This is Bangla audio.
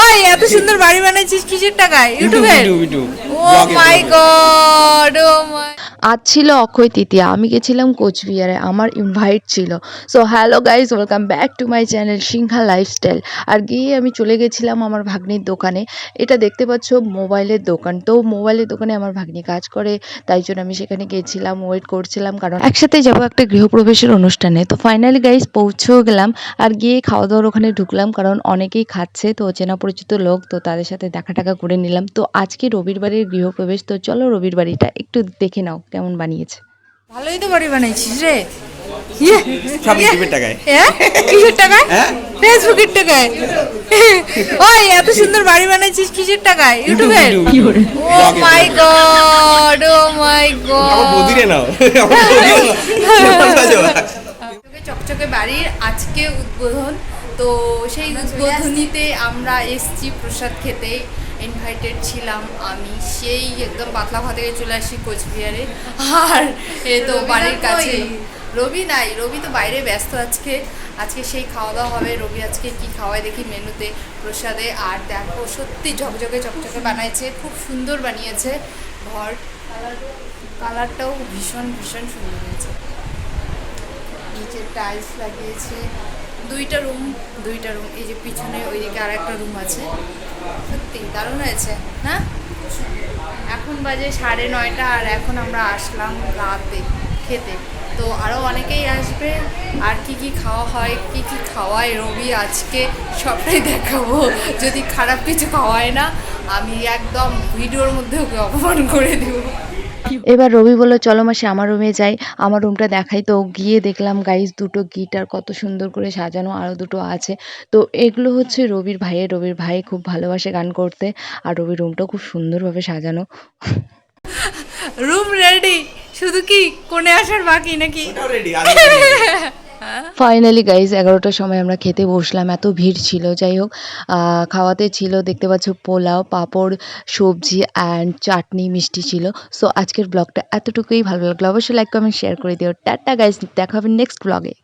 ওই এত সুন্দর বাড়ি বানাইছিস কিসের টাকায়? ইউটিউবে? ইউটিউব ও মাই গড, ও মাই। আজ ছিল অক্ষয় তৃতীয়া, আমি গেছিলাম কোচবিহারে, আমার ইনভাইট ছিল। So hello guys, welcome back to my channel Singha lifestyle. আর গিয়ে আমি চলে গেছিলাম আমার ভাগ্নির দোকানে। এটা দেখতে পাচ্ছ মোবাইলের দোকান। তো মোবাইলের দোকানে আমার ভাগ্নি কাজ করে, তাই জন্য আমি সেখানে গেছিলাম, ওয়েট করছিলাম, কারণ একসাথে যাবো একটা গৃহপ্রবেশের অনুষ্ঠানে। তো ফাইনালি গাইজ পৌঁছেও গেলাম। আর গিয়ে খাওয়া দাওয়ার ওখানে ঢুকলাম, কারণ অনেকেই খাচ্ছে, তো চেনা পরিচিত লোক, তো তাদের সাথে দেখা টাকা করে নিলাম। তো আজকে রবির বাড়ির গৃহপ্রবেশ, তো চলো রবির বাড়িটা একটু দেখে নাও কেমন বানিয়েছে। ভালোই তো বাড়ি বানাইছিস রে। ইয়ে, সব ইয়ে। ইউটিউবের টাকায়। হ্যাঁ? কিসের টাকায়? হ্যাঁ? ফেসবুকের টাকায়। ওই এত সুন্দর বাড়ি বানাইছিস কিসের টাকায়? ইউটিউবে? ও মাই গড, ও মাই আমার গড। বদিরে নাও, আমার বদিরে নাও। চকচকে বাড়ির আজকে উদ্বোধন। তো সেই উদ্বোধনীতে আমরা এসছি প্রসাদ খেতে, ইনভাইটেড ছিলাম আমি। সেই একদম পাতলা ভাত থেকে চলে আসি কোচবিহারে। আর এ তো বাড়ির কাছে রবি নাই, রবি তো বাইরে ব্যস্ত আজকে। আজকে সেই খাওয়া দাওয়া হবে। রবি আজকে কি খাওয়ায় দেখি মেনুতে, প্রসাদে। আর দেখো সত্যি ঝকঝকে চকচকে বানাইছে, খুব সুন্দর বানিয়েছে ঘর। কালারটাও ভীষণ ভীষণ সুন্দর হয়েছে। নিচে টাইলস লাগিয়েছে, দুইটা রুম। এই যে পিছনে ওইদিকে আর একটা রুম আছে। সত্যি দারুণ হয়েছে না? এখন বাজে 9:30, আর এখন আমরা আসলাম রাতে খেতে। তো আরও অনেকেই আসবে। আর কি কি খাওয়া হয়, কি কি খাওয়ায় রবি আজকে সবটাই দেখাবো। যদি খারাপ কিছু খাওয়ায় না, আমি একদম ভিডিওর মধ্যে ওকে অপমান করে দেবো। এবার রবি বলল চলো মাসি আমার রুমে যাই, আমার রুমটা দেখাই। তো গিয়ে দেখলাম গাইজ দুটো গিটার কত সুন্দর করে সাজানো, আরও দুটো আছে। তো এগুলো হচ্ছে রবির ভাইয়ের। রবির ভাই খুব ভালোবাসে গান করতে, আর রবির রুমটাও খুব সুন্দরভাবে সাজানো। রুম রেডি, শুধু কি কোণে আসার বাকি নাকি? ওটাও রেডি। ফাইনালি গাইজ 11টার সময় আমরা খেতে বসলাম, এত ভিড় ছিল। যাই হোক, খাওয়াতে ছিল দেখতে পাচ্ছ পোলাও, পাঁপড়, সবজি অ্যান্ড চাটনি, মিষ্টি ছিল। সো আজকের ব্লগটা এতটুকুই। ভালো লাগলো অবশ্যই লাইক কমেন্ট শেয়ার করে দিও। টাটা গাইজ, দেখা হবে নেক্সট ব্লগে।